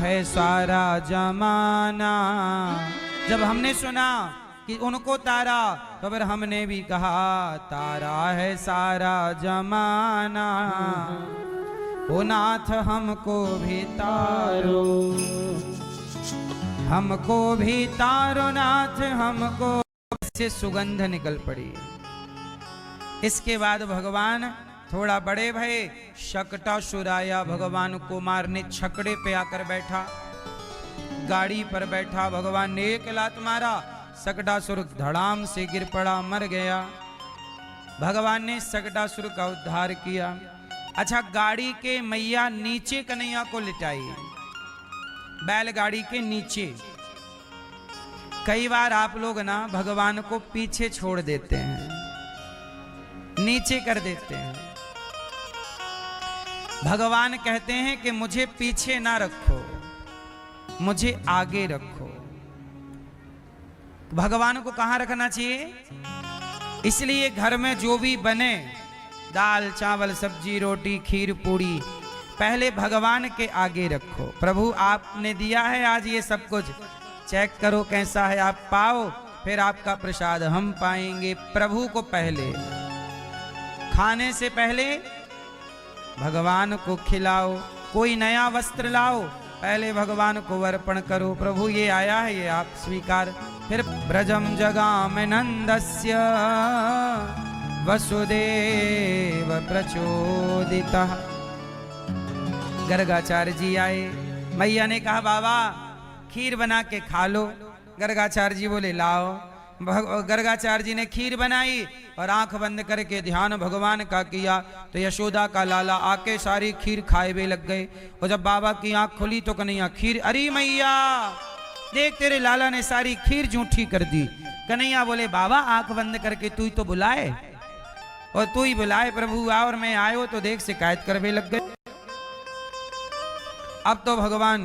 है सारा जमाना। जब हमने सुना कि उनको तारा, तो फिर हमने भी कहा तारा है सारा जमाना। ओ नाथ हमको भी तारो, हमको भी तारो नाथ हमको। से सुगंध निकल पड़ी। इसके बाद भगवान थोड़ा बड़े भये, शकटासुर आया भगवान को मारने। छकड़े पे आकर बैठा, गाड़ी पर बैठा। भगवान ने एक लात मारा, शकटासुर धड़ाम से गिर पड़ा, मर गया। भगवान ने शकटासुर का उद्धार किया। अच्छा, गाड़ी के मैया नीचे कन्हैया को लिटाई, बैलगाड़ी के नीचे। कई बार आप लोग ना भगवान को पीछे छोड़ देते हैं, नीचे कर देते हैं। भगवान कहते हैं कि मुझे पीछे ना रखो, मुझे आगे रखो। भगवान को कहां रखना चाहिए? इसलिए घर में जो भी बने, दाल चावल सब्जी रोटी खीर पूड़ी, पहले भगवान के आगे रखो। प्रभु आपने दिया है आज ये सब कुछ, चेक करो कैसा है, आप पाओ, फिर आपका प्रसाद हम पाएंगे। प्रभु को पहले, खाने से पहले भगवान को खिलाओ। कोई नया वस्त्र लाओ, पहले भगवान को अर्पण करो। प्रभु ये आया है, ये आप स्वीकार। फिर ब्रजम जगाम नंदस्य वसुदेव प्रचोदितः। गर्गाचार्य जी आए, मैया ने कहा बाबा खीर बना के खा लो। गर्गाचार्य जी बोले लाओ। गर्गाचार्य जी ने खीर बनाई और आंख बंद करके ध्यान भगवान का किया, तो यशोदा का लाला आके सारी खीर खाए हुए लग गए। और जब बाबा की आंख खुली तो कन्हैया खीर, अरे मैया देख तेरे लाला ने सारी खीर जूठी कर दी। कन्हैया बोले बाबा आंख बंद करके तू ही तो बुलाए, और तू ही बुलाए प्रभु आ, और मैं आयो तो देख शिकायत करवे लग गए। अब तो भगवान,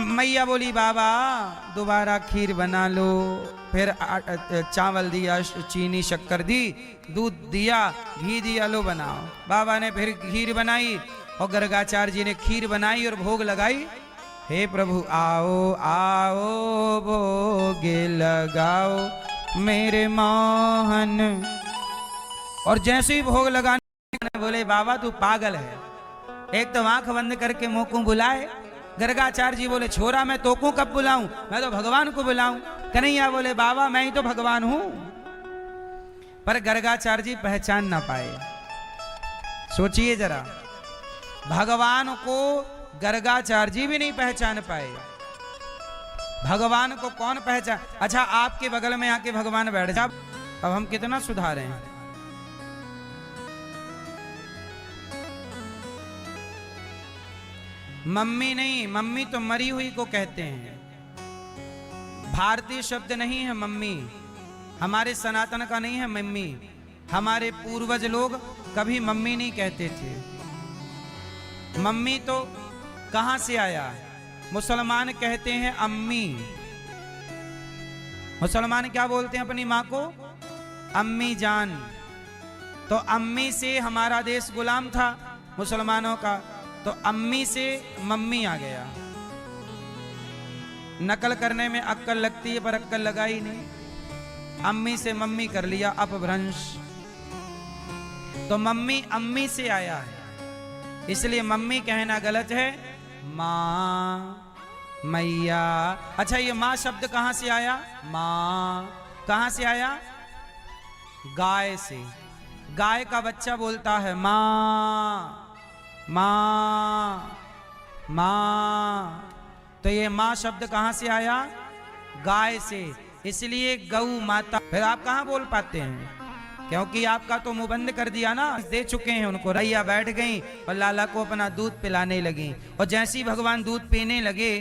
मैया बोली बाबा दोबारा खीर बना लो। फिर चावल दिया, चीनी शक्कर दी, दूध दिया, घी दिया, लो बनाओ। बाबा ने फिर खीर बनाई और गर्गाचार्य जी ने खीर बनाई और भोग लगाई। हे प्रभु आओ आओ भोग लगाओ मेरे मोहन। और जैसे ही भोग लगाने बोले बाबा तू पागल है, एक तो आंख बंद करके मुंह को बुलाए। गर्गाचार्य जी बोले छोरा मैं तो को कब बुलाऊं, मैं तो भगवान को बुलाऊं। कन्हैया बोले बाबा मैं ही तो भगवान हूं। पर गर्गाचार्य जी पहचान ना पाए। सोचिए जरा, भगवान को गर्गाचार्य जी भी नहीं पहचान पाए। भगवान को कौन पहचान? अच्छा आपके बगल में आके भगवान बैठ जा, अब हम कितना सुधारे हैं। मम्मी नहीं, मम्मी तो मरी हुई को कहते हैं। भारतीय शब्द नहीं है मम्मी, हमारे सनातन का नहीं है मम्मी। हमारे पूर्वज लोग कभी मम्मी नहीं कहते थे। मम्मी तो कहां से आया? मुसलमान कहते हैं अम्मी। मुसलमान क्या बोलते हैं अपनी मां को? अम्मी जान। तो अम्मी से हमारा देश गुलाम था मुसलमानों का, तो अम्मी से मम्मी आ गया। नकल करने में अक्कल लगती है पर अक्कल लगाई नहीं, अम्मी से मम्मी कर लिया, अपभ्रंश। तो मम्मी अम्मी से आया है, इसलिए मम्मी कहना गलत है, माँ मैया। अच्छा ये माँ शब्द कहां से आया? माँ कहां से आया? गाय से। गाय का बच्चा बोलता है माँ माँ माँ। तो ये माँ शब्द कहां से आया? गाय से, इसलिए गौ माता। फिर आप कहां बोल पाते हैं? क्योंकि आपका तो मुंह बंद कर दिया ना, दे चुके हैं उनको। रैया बैठ गई और लाला को अपना दूध पिलाने लगी। और जैसे ही भगवान दूध पीने लगे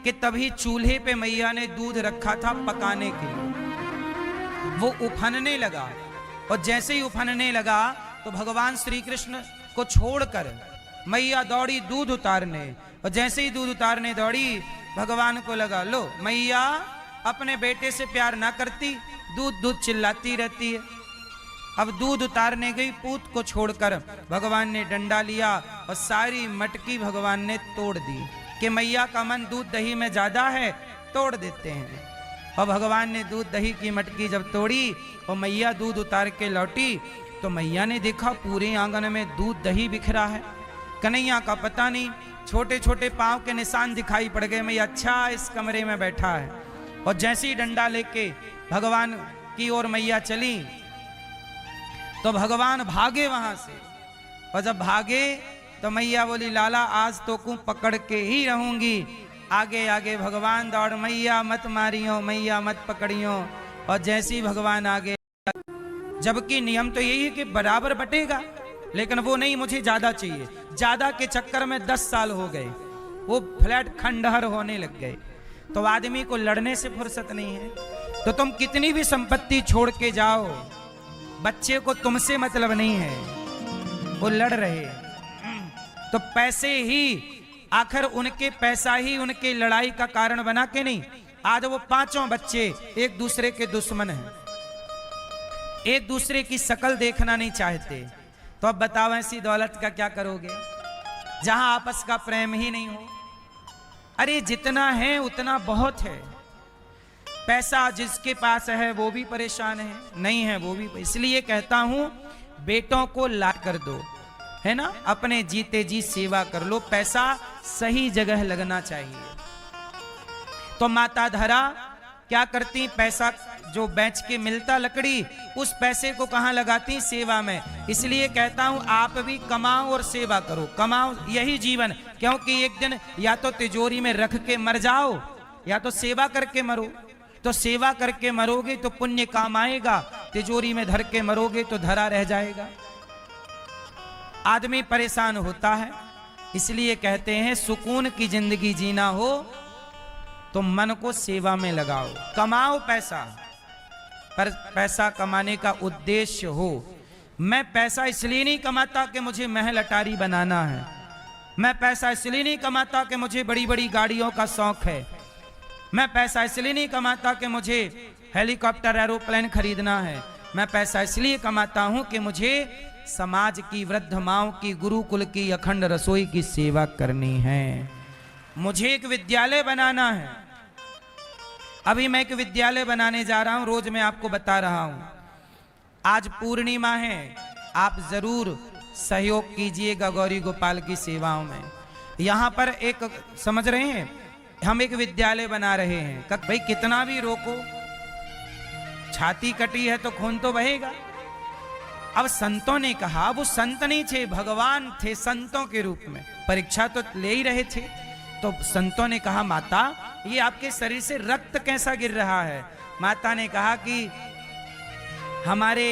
कि तभी चूल्हे पे मैया ने दूध रखा था पकाने के लिए, वो उफनने लगा। और जैसे ही उफनने लगा तो भगवान श्री कृष्ण को छोड़कर मैया दौड़ी दूध उतारने। और जैसे ही दूध उतारने दौड़ी, भगवान को लगा लो मैया अपने बेटे से प्यार ना करती, दूध दूध चिल्लाती रहती है। अब दूध उतारने गई, पूत को छोड़कर भगवान ने डंडा लिया और सारी मटकी भगवान ने तोड़ दी कि मैया का मन दूध दही में ज्यादा है, तोड़ देते हैं। और भगवान ने दूध दही की मटकी जब तोड़ी और मैया दूध उतार के लौटी तो मैया ने देखा पूरे आंगन में दूध दही बिखरा है। कन्हैया का पता नहीं, छोटे छोटे पांव के निशान दिखाई पड़ गए। मैया अच्छा इस कमरे में बैठा है। और जैसे ही डंडा लेके भगवान की ओर मैया चली तो भगवान भागे वहां से। और जब भागे तो मैया बोली लाला आज तो को पकड़ के ही रहूंगी। आगे आगे भगवान दौड़, मैया मत मारियो, मैया मत पकड़ियो। और जैसे ही भगवान आगे, जबकि नियम तो यही है कि बराबर बटेगा, लेकिन वो नहीं, मुझे ज्यादा चाहिए। ज्यादा के चक्कर में 10 साल हो गए, वो फ्लैट खंडहर होने लग गए। तो आदमी को लड़ने से फुर्सत नहीं है। तो तुम कितनी भी संपत्ति छोड़ के जाओ, बच्चे को तुमसे मतलब नहीं है, वो लड़ रहे। तो पैसे ही आखिर उनके पैसा ही उनके लड़ाई का कारण बना के नहीं। आज वो पांचों बच्चे एक दूसरे के दुश्मन हैं, एक दूसरे की शकल देखना नहीं चाहते। तो अब बताओ ऐसी दौलत का क्या करोगे जहां आपस का प्रेम ही नहीं हो। अरे जितना है उतना बहुत है। पैसा जिसके पास है वो भी परेशान है, नहीं है वो भी। इसलिए कहता हूं बेटों को ला कर दो, है ना, अपने जीते जी सेवा कर लो। पैसा सही जगह लगना चाहिए। तो माता धरा क्या करती, पैसा जो बेच के मिलता लकड़ी, उस पैसे को कहां लगाती, सेवा में। इसलिए कहता हूं आप भी कमाओ और सेवा करो, कमाओ, यही जीवन। क्योंकि एक दिन या तो तिजोरी में रख के मर जाओ या तो सेवा करके मरो। तो सेवा करके मरोगे तो पुण्य काम आएगा, तिजोरी में धर के मरोगे तो धरा रह जाएगा। आदमी परेशान होता है। इसलिए कहते हैं सुकून की जिंदगी जीना हो तो मन को सेवा में लगाओ, कमाओ पैसा, पर पैसा कमाने का उद्देश्य हो। मैं पैसा इसलिए नहीं कमाता कि मुझे महल अटारी बनाना है। मैं पैसा इसलिए नहीं कमाता कि मुझे बड़ी बड़ी गाड़ियों का शौक है। मैं पैसा इसलिए नहीं कमाता कि मुझे हेलीकॉप्टर एरोप्लेन खरीदना है। मैं पैसा इसलिए कमाता हूं कि मुझे समाज की, वृद्ध माओं की, गुरुकुल की अखंड रसोई की सेवा करनी है। मुझे एक विद्यालय बनाना है। अभी मैं एक विद्यालय बनाने जा रहा हूं, रोज मैं आपको बता रहा हूं। आज पूर्णिमा है, आप जरूर सहयोग कीजिएगा गौरी गोपाल की सेवाओं में। यहां पर एक, समझ रहे हैं, हम एक विद्यालय बना रहे हैं। भाई कितना भी रोको, छाती कटी है तो खून तो बहेगा। अब संतों ने कहा, वो संत नहीं थे, भगवान थे संतों के रूप में, परीक्षा तो ले ही रहे थे। तो संतों ने कहा माता ये आपके शरीर से रक्त कैसा गिर रहा है। माता ने कहा कि हमारे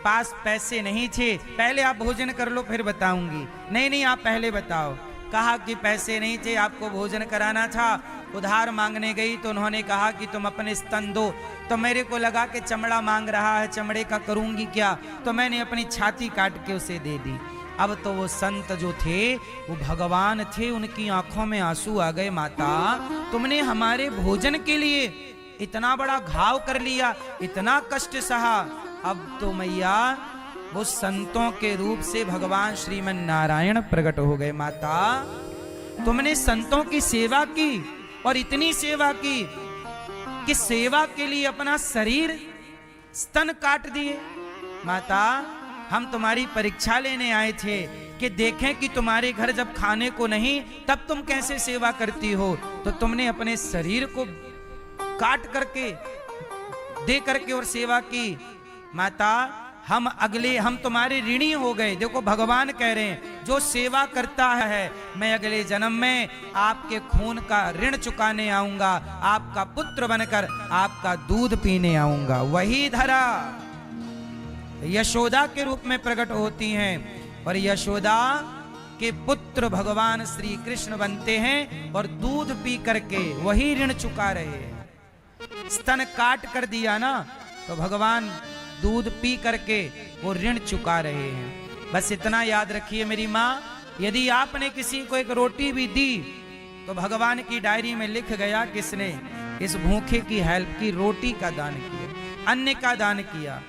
पास पैसे नहीं थे, पहले आप भोजन कर लो फिर बताऊंगी। नहीं नहीं आप पहले बताओ। कहा कि पैसे नहीं थे, आपको भोजन कराना था। उधार मांगने गई तो उन्होंने कहा कि तुम अपने स्तन दो। तो मेरे को लगा कि चमड़ा मांग रहा है, चमड़े का करूंगी क्या, तो मैंने अपनी छाती काट के उसे दे दी। अब तो वो संत जो थे वो भगवान थे, उनकी आंखों में आंसू आ गए। माता तुमने हमारे भोजन के लिए इतना बड़ा घाव कर लिया, इतना कष्ट सहा। अब तो मैया वो संतों के रूप से भगवान श्रीमन नारायण प्रकट हो गए। माता तुमने संतों की सेवा की और इतनी सेवा की कि सेवा के लिए अपना शरीर, स्तन काट दिए। माता हम तुम्हारी परीक्षा लेने आए थे कि देखें कि तुम्हारे घर जब खाने को नहीं तब तुम कैसे सेवा करती हो। तो तुमने अपने शरीर को काट करके दे करके और सेवा की। माता हम तुम्हारे ऋणी हो गए। देखो भगवान कह रहे हैं जो सेवा करता है मैं अगले जन्म में आपके खून का ऋण चुकाने आऊंगा, आपका पुत्र बनकर आपका दूध पीने आऊंगा। वही धरा यशोदा के रूप में प्रकट होती हैं और यशोदा के पुत्र भगवान श्री कृष्ण बनते हैं और दूध पी करके वही ऋण चुका रहे हैं। स्तन काट कर दिया ना तो भगवान दूध पी करके वो ऋण चुका रहे हैं। बस इतना याद रखिए मेरी माँ, यदि आपने किसी को एक रोटी भी दी तो भगवान की डायरी में लिख गया किसने इस भूखे की हेल्प की, रोटी का दान किया, अन्न का दान किया।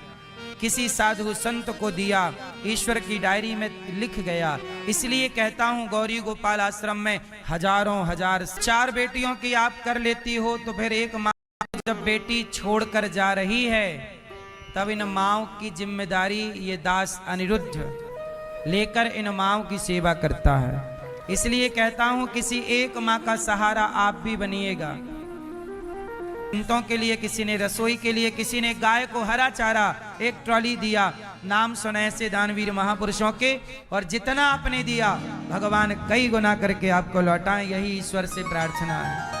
किसी साधु संत को दिया, ईश्वर की डायरी में लिख गया। इसलिए कहता हूँ गौरी गोपाल आश्रम में हजारों हजार 4 बेटियों की आप कर लेती हो, तो फिर एक माँ जब बेटी छोड़कर जा रही है, तब इन माँओं की जिम्मेदारी ये दास अनिरुद्ध लेकर इन माँओं की सेवा करता है। इसलिए कहता हूँ किसी एक माँ का सहारा आप भी बनिएगा। संतों के लिए किसी ने रसोई के लिए, किसी ने गाय को हरा चारा 1 ट्रॉली दिया। नाम सुने ऐसे दानवीर महापुरुषों के, और जितना आपने दिया भगवान कई गुना करके आपको लौटाएं, यही ईश्वर से प्रार्थना है।